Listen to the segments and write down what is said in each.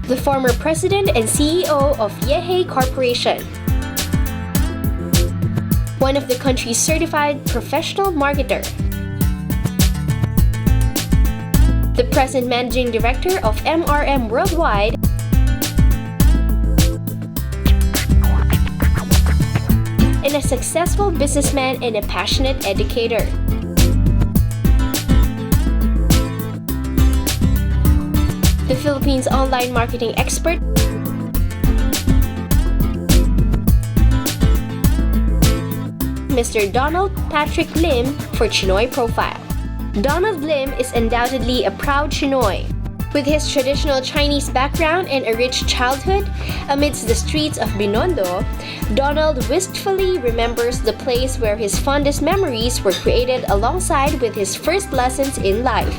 the former president and CEO of Yehe Corporation, one of the country's certified professional marketer, the present managing director of MRM Worldwide, and a successful businessman and a passionate educator. The Philippines online marketing expert, Mr. Donald Patrick Lim for CHInoy Profile. Donald Lim is undoubtedly a proud CHInoy. With his traditional Chinese background and a rich childhood amidst the streets of Binondo, Donald wistfully remembers the place where his fondest memories were created alongside with his first lessons in life.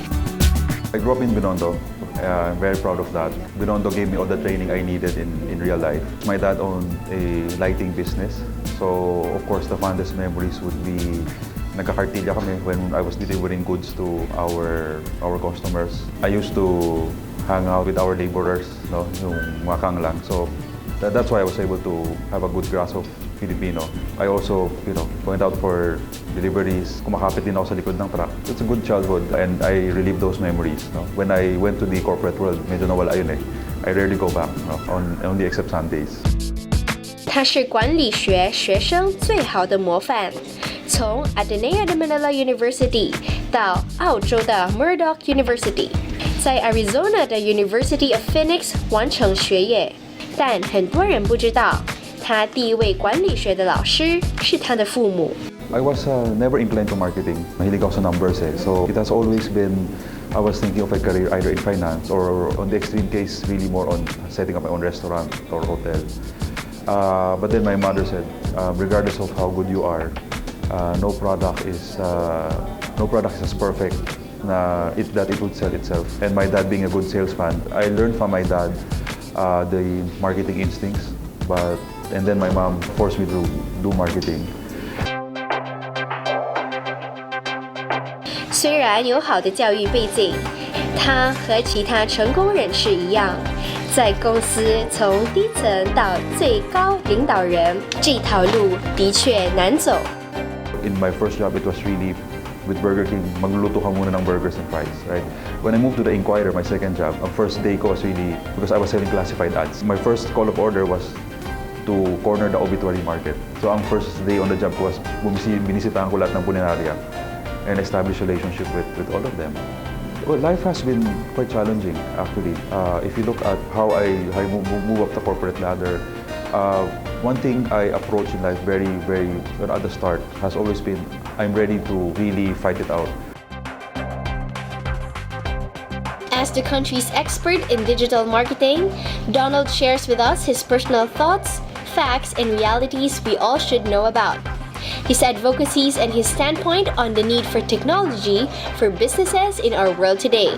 I grew up in Binondo. I'm very proud of that. Binondo gave me all the training I needed in real life. My dad owned a lighting business, so of course the fondest memories would be nagkakartilya kami when I was delivering goods to our customers. I used to hang out with our laborers, no, yung mga kanglang. So that's why I was able to have a good grasp of Filipino. I also, went out for deliveries. Kumakapit din ako sa likod ng truck. It's a good childhood and I relive those memories. No? When I went to the corporate world, medyo nawala yun eh. I rarely go back, no? Only except Sundays. 他是管理学学生最好的模范，从 Ateneo de Manila University 到澳洲的 Murdoch University， 在 Arizona 的 University of Phoenix 完成学业。但很多人不知道，他第一位管理学的老师是他的父母。I was never inclined to marketing. Mahilig ako sa numbers eh. So it has always been, I was thinking of a career either in finance or on the extreme case, really more on setting up my own restaurant or hotel. But then my mother said, regardless of how good you are, no product is as perfect that it would sell itself. And my dad being a good salesman, I learned from my dad the marketing instincts. And then my mom forced me to do marketing. 虽然有好的教育背景，他和其他成功人士一样，在公司从低层到最高领导人这条路的确难走。In my first job, it was really with Burger King, magluluto ka muna ng burgers and fries, right? When I moved to the Inquirer, my second job, ang first day ko was really, because I was selling classified ads. My first call of order was to corner the obituary market. So ang first day on the job ko was binisitahan ko lahat ng punerarya and establish relationship with all of them. Well, life has been quite challenging actually. If you look at how I move up the corporate ladder, one thing I approach in life very at the start has always been I'm ready to really fight it out. As the country's expert in digital marketing, Donald shares with us his personal thoughts, facts, and realities we all should know about. His advocacies and his standpoint on the need for technology for businesses in our world today.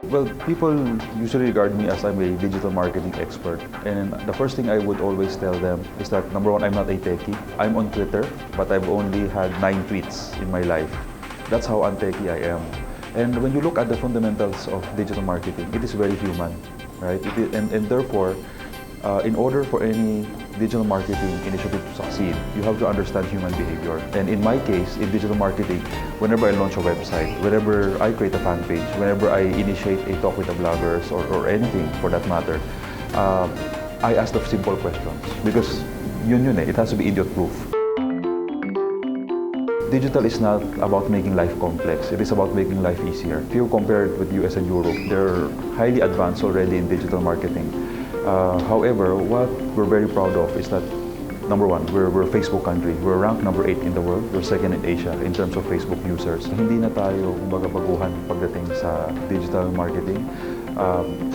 Well, people usually regard me as I'm a digital marketing expert. And the first thing I would always tell them is that, number one, I'm not a techie. I'm on Twitter, but I've only had 9 tweets in my life. That's how untechie I am. And when you look at the fundamentals of digital marketing, it is very human, right? And therefore, in order for any digital marketing initiative to succeed, you have to understand human behavior. And in my case, in digital marketing, whenever I launch a website, whenever I create a fan page, whenever I initiate a talk with the bloggers or anything for that matter, I ask the simple questions because it has to be idiot-proof. Digital is not about making life complex. It is about making life easier. If you compare it with US and Europe, they're highly advanced already in digital marketing. However, what we're very proud of is that, number one, we're a Facebook country. We're ranked number 8 in the world. We're second in Asia in terms of Facebook users. Hindi na tayo baguhan pagdating sa digital marketing.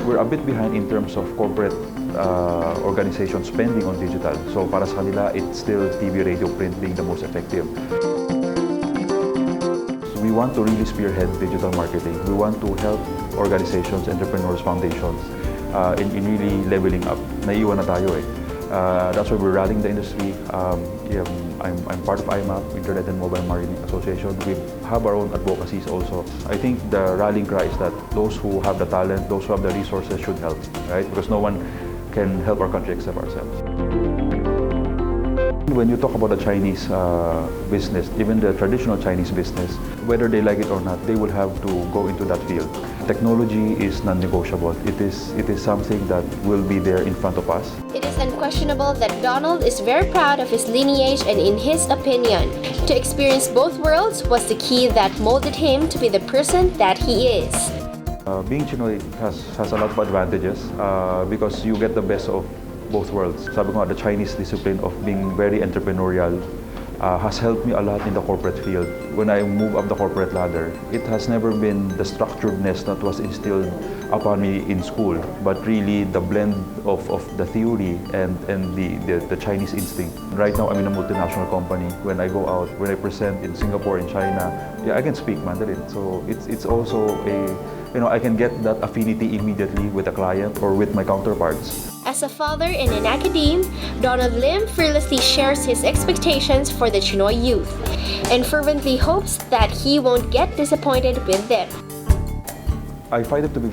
We're a bit behind in terms of corporate organizations spending on digital. So para sa kanila, it's still TV, radio, print being the most effective. We want to really spearhead digital marketing. We want to help organizations, entrepreneurs, foundations in really leveling up. Naiiwan na tayo eh. That's why we're rallying the industry. I'm part of IMAP, Internet and Mobile Marketing Association. We have our own advocacies also. I think the rallying cry is that those who have the talent, those who have the resources should help, right? Because no one can help our country except ourselves. When you talk about the Chinese business, even the traditional Chinese business, whether they like it or not, they will have to go into that field. Technology is non-negotiable. It is something that will be there in front of us. It is unquestionable that Donald is very proud of his lineage, and in his opinion, to experience both worlds was the key that molded him to be the person that he is. Being CHInoy has a lot of advantages because you get the best of both worlds. Sabi ko nga, the Chinese discipline of being very entrepreneurial has helped me a lot in the corporate field. When I move up the corporate ladder, it has never been the structuredness that was instilled upon me in school, but really the blend of the theory and the Chinese instinct. Right now, I'm in a multinational company. When I go out, when I present in Singapore, in China, yeah, I can speak Mandarin. So it's also I can get that affinity immediately with a client or with my counterparts. As a father and an academe, Donald Lim fearlessly shares his expectations for the CHInoy youth and fervently hopes that he won't get disappointed with them. I find them to be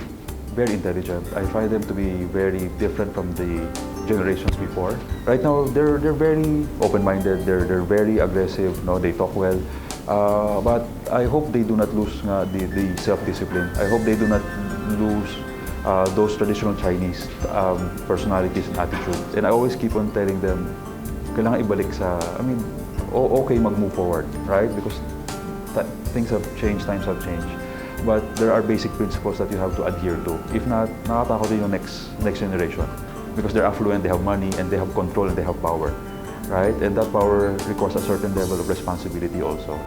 very intelligent. I find them to be very different from the generations before. Right now, they're very open-minded. They're very aggressive. No, they talk well. But I hope they do not lose the self-discipline. I hope they do not lose those traditional Chinese personalities and attitudes. And I always keep on telling them, kailangan ibalik sa, okay mag-move forward, right? Because things have changed, times have changed. But there are basic principles that you have to adhere to. If not, nakatakot din yung next generation. Because they're affluent, they have money, and they have control, and they have power, right? And that power requires a certain level of responsibility also.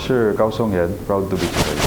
Sure, Kaosong yan, proud to be Chinoy.